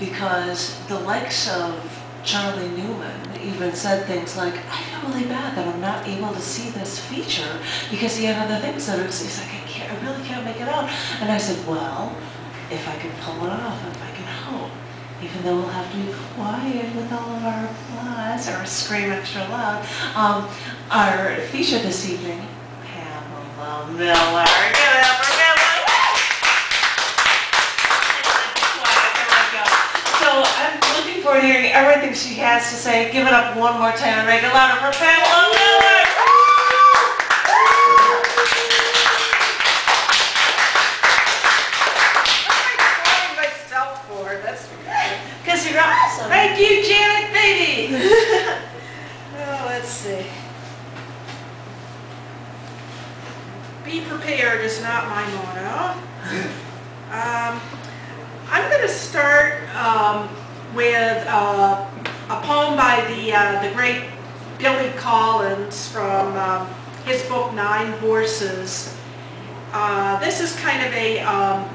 because the likes of Charlie Newman even said things like, I feel really bad that I'm not able to see this feature because he had other things that he's like, I really can't make it out. And I said, well, if I can pull it off, if I can hope, even though we'll have to be quiet with all of our applause or scream extra loud, our feature this evening, Pamela Miller. Give it up for Pamela. So I'm looking forward to hearing everything she has to say. Give it up one more time and make it louder for Pamela Miller. I'm myself for it. That's because you're awesome. Thank you, Janet, baby. Oh, let's see. Be prepared is not my motto. I'm going to start with a poem by the great Billy Collins from his book 9 Horses. This is kind of a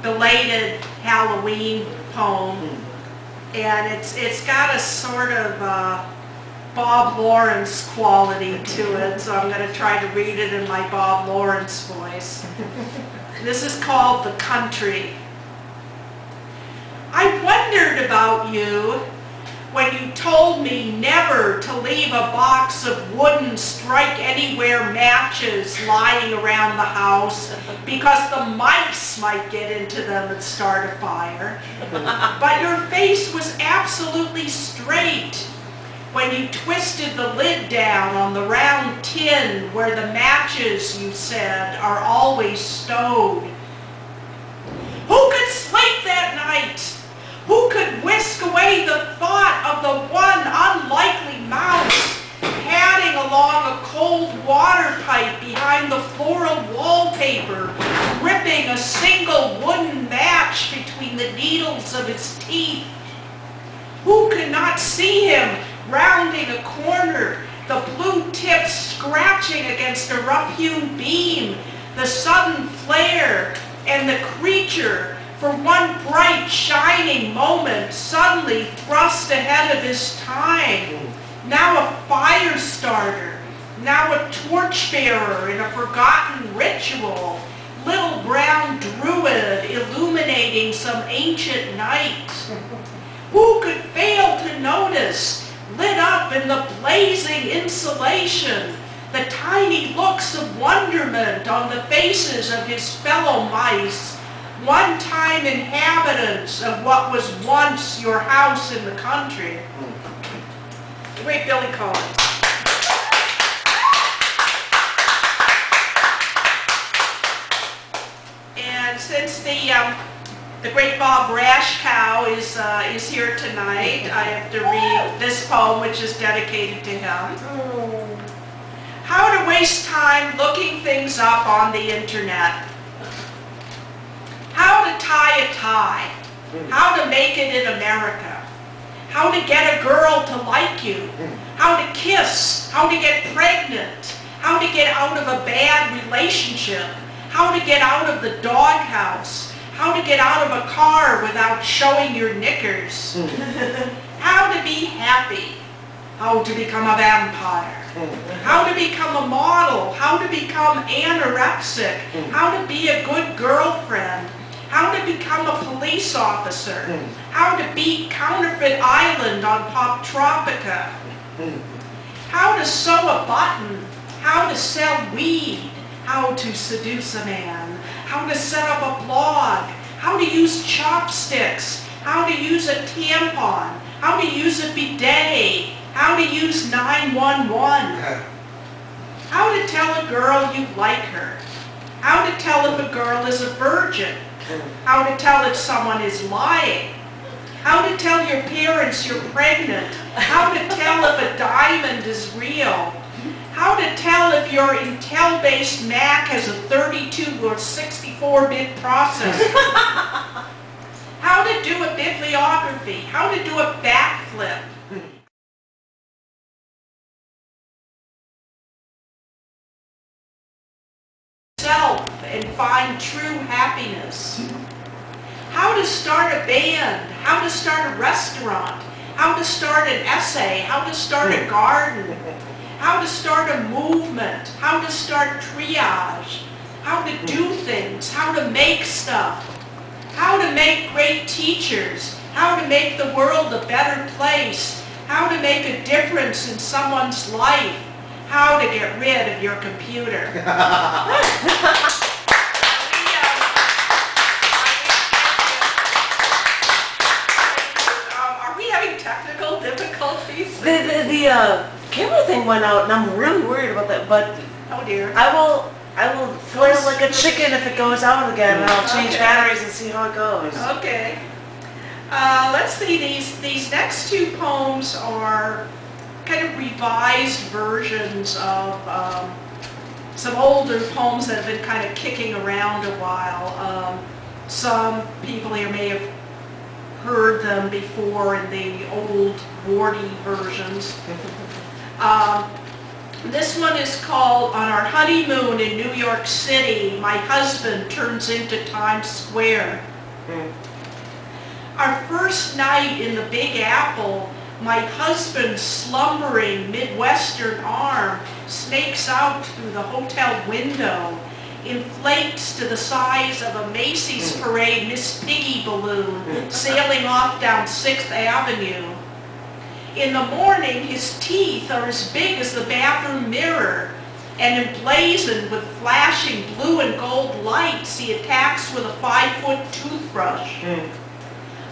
belated Halloween poem, and it's got a sort of Bob Lawrence quality to it, so I'm going to try to read it in my Bob Lawrence voice. This is called The Country. I wondered about you when you told me never to leave a box of wooden strike-anywhere matches lying around the house because the mice might get into them and start a fire. But your face was absolutely straight when you twisted the lid down on the round tin where the matches, you said, are always stowed. Who could sleep that night? Who could whisk away the thought of the one unlikely mouse padding along a cold water pipe behind the floral wallpaper, gripping a single wooden match between the needles of his teeth? Who could not see him rounding a corner, the blue tips scratching against a rough-hewn beam, the sudden flare, and the creature, for one bright, shining moment, suddenly thrust ahead of his time. Now a fire starter, now a torchbearer in a forgotten ritual, little brown druid illuminating some ancient night. Who could fail to notice, lit up in the blazing insulation, the tiny looks of wonderment on the faces of his fellow mice, one-time inhabitants of what was once your house in the country? The great Billy Collins. And since the great Bob Rashkow is here tonight, I have to read this poem, which is dedicated to him. How to waste time looking things up on the internet. How to tie a tie. How to make it in America. How to get a girl to like you. How to kiss. How to get pregnant. How to get out of a bad relationship. How to get out of the doghouse. How to get out of a car without showing your knickers. How to be happy. How to become a vampire. How to become a model. How to become anorexic. How to be a good girlfriend. How to become a police officer. How to beat Counterfeit Island on Pop Tropica. How to sew a button. How to sell weed. How to seduce a man. How to set up a blog. How to use chopsticks. How to use a tampon. How to use a bidet. How to use 911. How to tell a girl you like her. How to tell if a girl is a virgin. How to tell if someone is lying. How to tell your parents you're pregnant. How to tell if a diamond is real. How to tell if your Intel-based Mac has a 32 or 64-bit processor. How to do a bibliography. How to do a backflip. Self and find true happiness. how to start a band, how to start a restaurant, how to start an essay, how to start a garden, how to start a movement, how to start triage, how to do things, how to make stuff, how to make great teachers, how to make the world a better place, how to make a difference in someone's life, how to get rid of your computer. Are we having technical difficulties? The camera thing went out, and I'm really worried about that. But Oh dear. I will flail like a chicken if it goes out again, and I'll change Okay. batteries and see how it goes. Okay. Let's see, these next two poems are kind of revised versions of some older poems that have been kind of kicking around a while. Some people here may have heard them before in the old Wardy versions. This one is called On Our Honeymoon in New York City, My Husband Turns into Times Square. Our first night in the Big Apple, my husband's slumbering Midwestern arm snakes out through the hotel window, inflates to the size of a Macy's Parade Miss Piggy balloon sailing off down 6th Avenue. In the morning, his teeth are as big as the bathroom mirror, and emblazoned with flashing blue and gold lights, he attacks with a 5-foot toothbrush.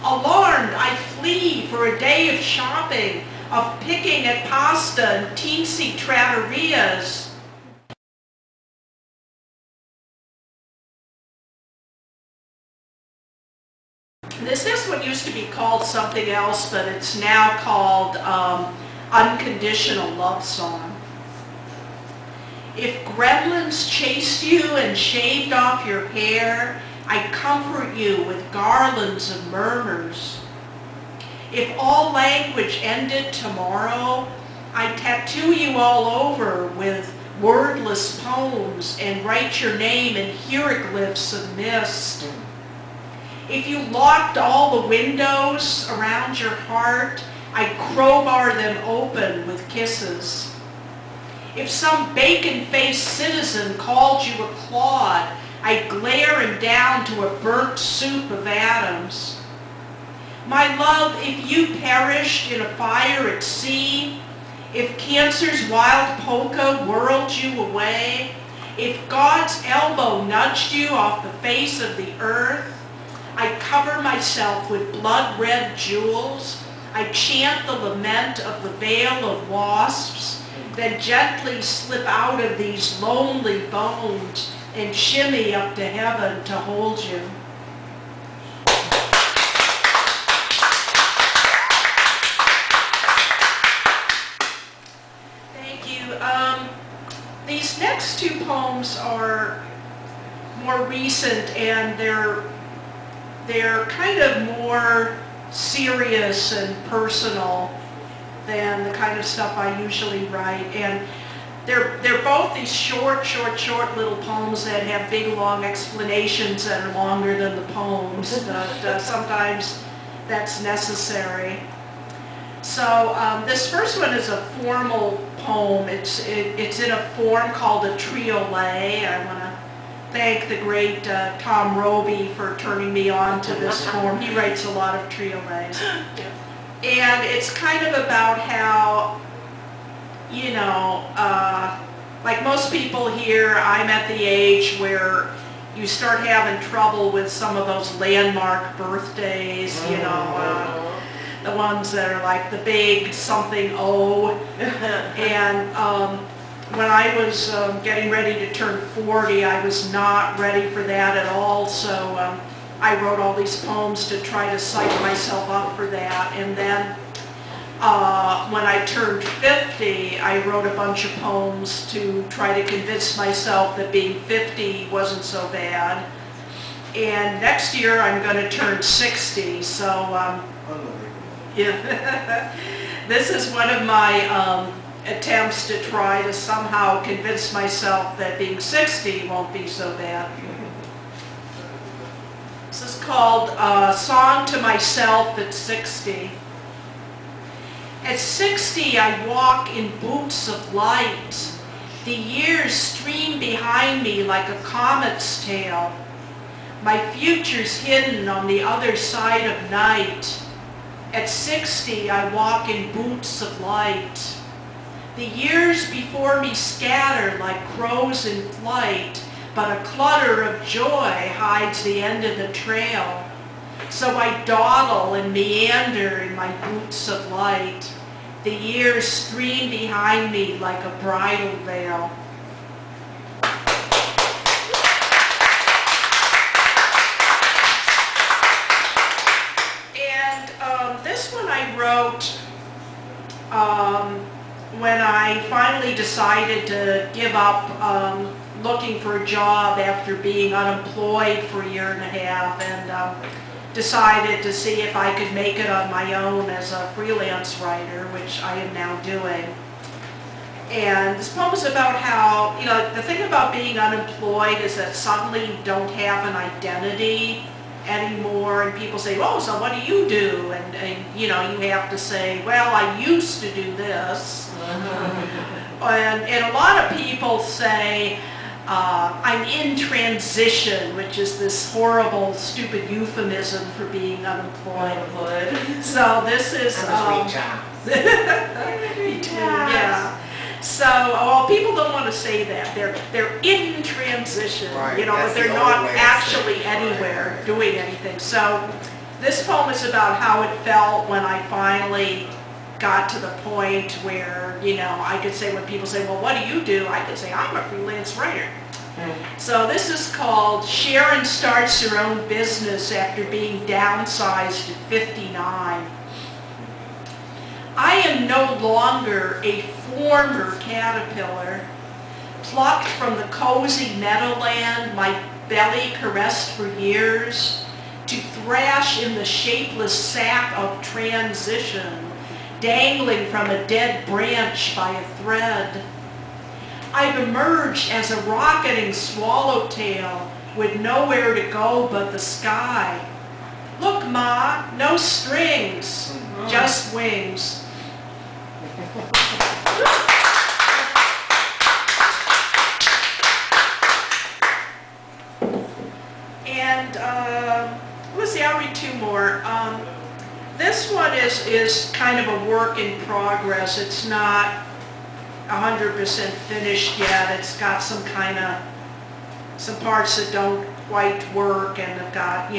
Alarmed, I flee for a day of shopping, of picking at pasta and teensy trattorias. This next one used to be called something else, but it's now called Unconditional Love Song. If gremlins chased you and shaved off your hair, I'd comfort you with garlands of murmurs. If all language ended tomorrow, I'd tattoo you all over with wordless poems and write your name in hieroglyphs of mist. If you locked all the windows around your heart, I'd crowbar them open with kisses. If some bacon-faced citizen called you a clod, I'd glare him down to a burnt soup of atoms. My love, if you perished in a fire at sea, if cancer's wild polka whirled you away, if God's elbow nudged you off the face of the earth, I'd cover myself with blood-red jewels. I'd chant the lament of the veil of wasps, then gently slip out of these lonely bones and shimmy up to heaven to hold you. Thank you. These next two poems are more recent, and they're kind of more serious and personal than the kind of stuff I usually write. And they're both these short little poems that have big, long explanations that are longer than the poems, but sometimes that's necessary. So this first one is a formal poem. It's in a form called a triolet. I want to thank the great Tom Roby for turning me on to this form. He writes a lot of triolets. And it's kind of about how, you know, like most people here, I'm at the age where you start having trouble with some of those landmark birthdays, you know, the ones that are like the big something O. And when I was getting ready to turn 40, I was not ready for that at all, so I wrote all these poems to try to psych myself up for that. And then when I turned 50, I wrote a bunch of poems to try to convince myself that being 50 wasn't so bad. And next year I'm going to turn 60, so yeah. This is one of my attempts to try to somehow convince myself that being 60 won't be so bad. This is called Song to Myself at 60. At 60, I walk in boots of light. The years stream behind me like a comet's tail. My future's hidden on the other side of night. At 60, I walk in boots of light. The years before me scatter like crows in flight, but a clutter of joy hides the end of the trail. So I dawdle and meander in my boots of light. The years stream behind me like a bridal veil. And this one I wrote when I finally decided to give up looking for a job after being unemployed for a year and a half, and decided to see if I could make it on my own as a freelance writer, which I am now doing. And this poem is about how, the thing about being unemployed is that suddenly you don't have an identity anymore, and people say, oh, so what do you do? And you have to say, well, I used to do this. And a lot of people say, I'm in transition, which is this horrible, stupid euphemism for being unemployed. So this is... yeah. So, well, people don't want to say that. They're in transition, right, but they're not actually anywhere doing anything. So this poem is about how it felt when I finally got to the point where, I could say, when people say, well, what do you do? I could say, I'm a freelance writer. So this is called Sharon Starts Her Own Business After Being Downsized at 59. I am no longer a former caterpillar, plucked from the cozy meadowland my belly caressed for years, to thrash in the shapeless sack of transition, dangling from a dead branch by a thread. I've emerged as a rocketing swallowtail with nowhere to go but the sky. Look, Ma, no strings, just wings. And let's see, I'll read two more. This one is kind of a work in progress. It's not 100% finished yet. It's got some parts that don't quite work, and have got,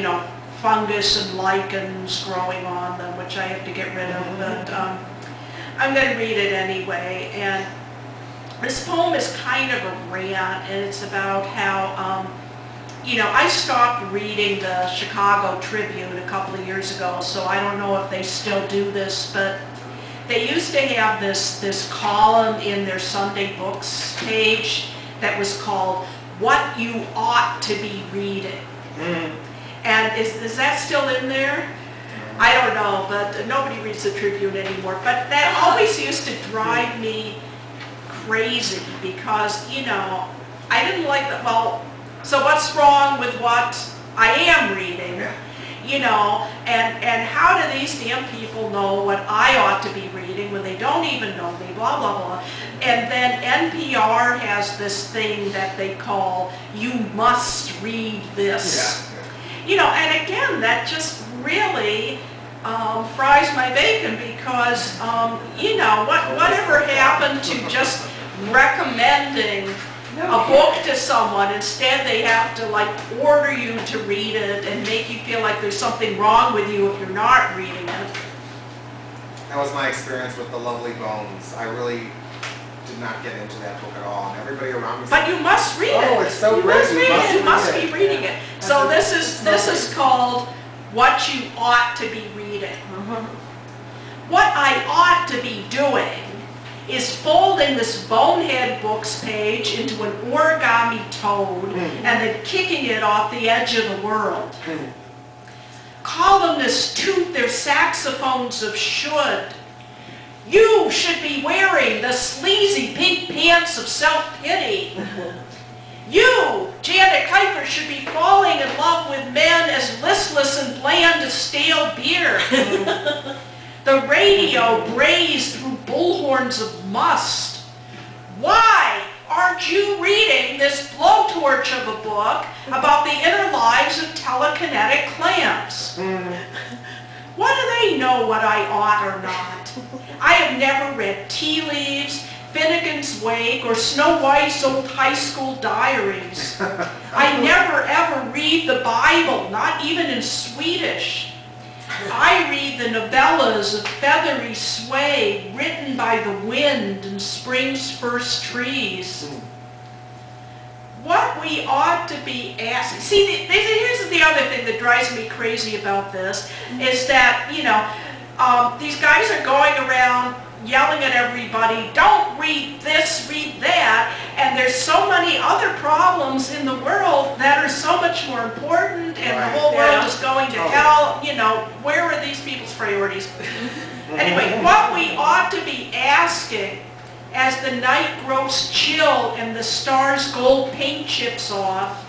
fungus and lichens growing on them, which I have to get rid of, but I'm going to read it anyway. And this poem is kind of a rant, and it's about how, I stopped reading the Chicago Tribune a couple of years ago, so I don't know if they still do this, but they used to have this column in their Sunday Books page that was called What You Ought to Be Reading. And is that still in there? I don't know, but nobody reads the Tribune anymore. But that always used to drive me crazy because, I didn't like that. Well, so what's wrong with what I am reading? And how do these damn people know what I ought to be reading when they don't even know me, blah, blah, blah. And then NPR has this thing that they call, you must read this. And again, that just really fries my bacon because, whatever happened to just recommending a book to someone? Instead, they have to order you to read it and make you feel like there's something wrong with you if you're not reading it. That was my experience with The Lovely Bones. I really did not get into that book at all, and everybody around me said, but you must read it. Oh, it's so great. You must be reading it. So this is called What You Ought to Be Reading. What I ought to be doing is folding this bonehead books page into an origami toad and then kicking it off the edge of the world. Columnists toot their saxophones of should. You should be wearing the sleazy pink pants of self-pity. You Janet Keifer should be falling in love with men as listless and bland as stale beer. The radio brays through bullhorns of must. Why aren't you reading this blowtorch of a book about the inner lives of telekinetic clamps? What do they know what I ought or not? I have never read Tea Leaves, Finnegan's Wake, or Snow White's old high school diaries. I never ever read the Bible, not even in Swedish. I read the novellas of feathery sway written by the wind and spring's first trees. What we ought to be asking, see, here's the other thing that drives me crazy about this, is that, you know, these guys are going around yelling at everybody, don't read this, read that, and there's so many other problems in the world that are so much more important, and the whole world is going to hell. You know, where are these people's priorities? Anyway, what we ought to be asking as the night grows chill and the stars' gold paint chips off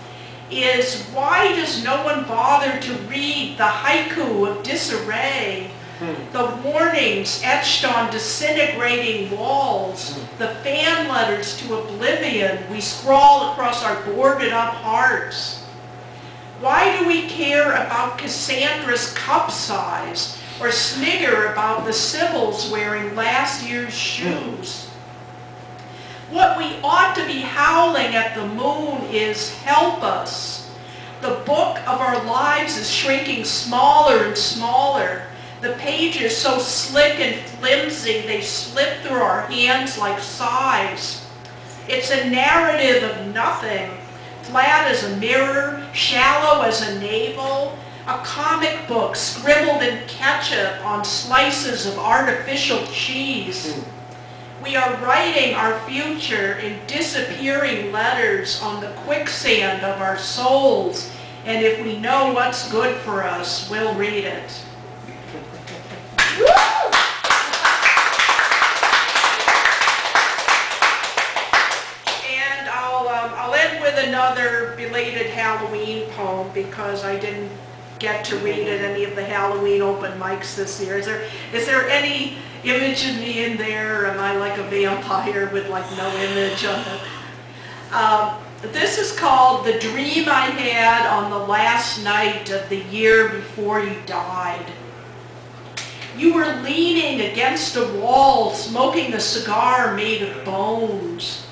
is, why does no one bother to read the haiku of disarray? The warnings etched on disintegrating walls, the fan letters to oblivion we scrawl across our boarded up hearts. Why do we care about Cassandra's cup size or snigger about the Sibyls wearing last year's shoes? What we ought to be howling at the moon is, help us. The book of our lives is shrinking smaller and smaller. The pages so slick and flimsy they slip through our hands like sighs. It's a narrative of nothing, flat as a mirror, shallow as a navel, a comic book scribbled in ketchup on slices of artificial cheese. We are writing our future in disappearing letters on the quicksand of our souls, and if we know what's good for us, we'll read it. And I'll end with another belated Halloween poem because I didn't get to read at any of the Halloween open mics this year. Is there any image of me in there? Am I like a vampire with like no image on it? This is called The Dream I Had on the Last Night of the Year Before You Died. You were leaning against a wall, smoking a cigar made of bones.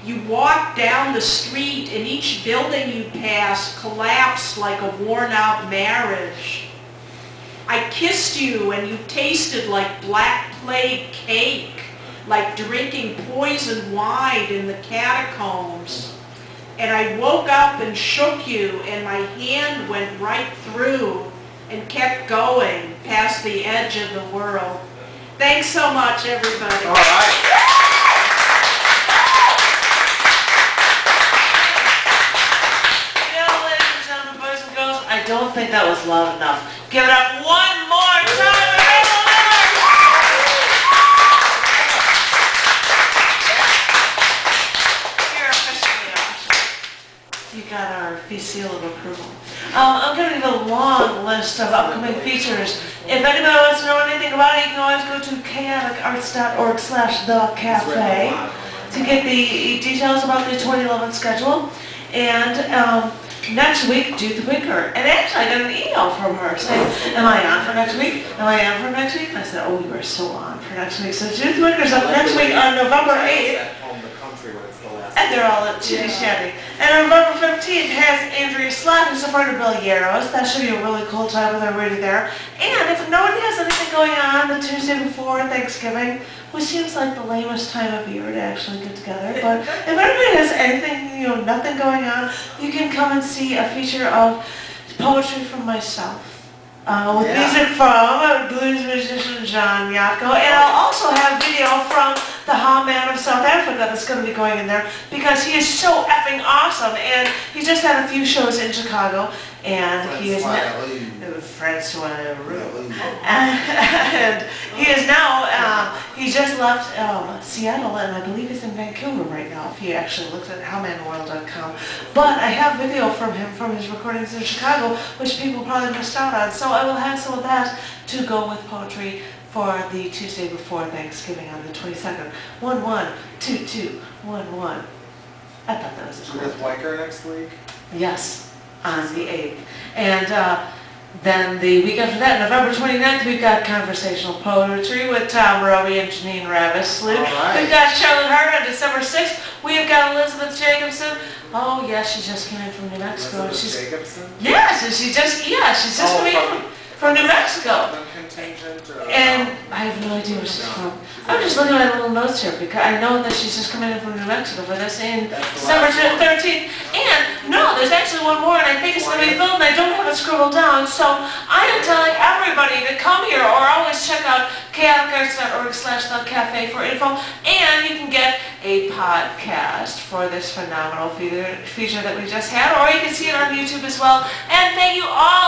You walked down the street and each building you passed collapsed like a worn-out marriage. I kissed you and you tasted like Black Plague cake, like drinking poisoned wine in the catacombs. And I woke up and shook you and my hand went right through and kept going past the edge of the world. Thanks so much, everybody. All right. You know, ladies and gentlemen, boys and girls, I don't think that was loud enough. Give it up one more time. You're officially off. You got our seal of approval. I'm going to give a long list of upcoming features. If anybody wants to know anything about it, you can always go to chaoticarts.org/thecafe to get the details about the 2011 schedule. And next week, Judith Wicker. And actually, I got an email from her saying, am I on for next week? Am I on for next week? And I said, oh, you are so on for next week. So Judith Wicker's up next week on November 8th. And they're all at Chitty Shanty. And November 15th has Andrea Slack, who's a friend of Bill Yarrow's. That should be a really cool time with everybody there. And if nobody has anything going on the Tuesday before Thanksgiving, which seems like the lamest time of year to actually get together, but if anybody has anything, nothing going on, you can come and see a feature of poetry from myself. With music from blues musician John Yatko, and I'll also have video from the Ha Man of South Africa that's going to be going in there because he is so effing awesome. And he just had a few shows in Chicago, and he is Francois. And he is now, he just left Seattle, and I believe he's in Vancouver right now, if he actually looks at howmanworld.com. But I have video from him from his recordings in Chicago, which people probably missed out on. So I will have some of that to go with poetry for the Tuesday before Thanksgiving on the 22nd. 112211. I thought that was a cool. Judith Weicker next week? Yes, on the 8th. And then the week after that, November 29th, we've got conversational poetry with Tom Roby and Janine Ravisloot. Right. We've got Charlotte Hart on December 6th. We've got Elizabeth Jacobson. Oh, yeah, she just came in from New Mexico. Elizabeth Jacobson? Yes, and she's just coming in from New Mexico. Contingent, And I have no idea where she's from. I'm just looking at little notes here because I know that she's just coming in from New Mexico for this in December 13th. And no, there's actually one more, and I think it's going to be filmed. I don't have it scribbled down, so I am telling everybody to come here or always check out chaoticarts.org/thecafe for info. And you can get a podcast for this phenomenal feature that we just had, or you can see it on YouTube as well. And thank you all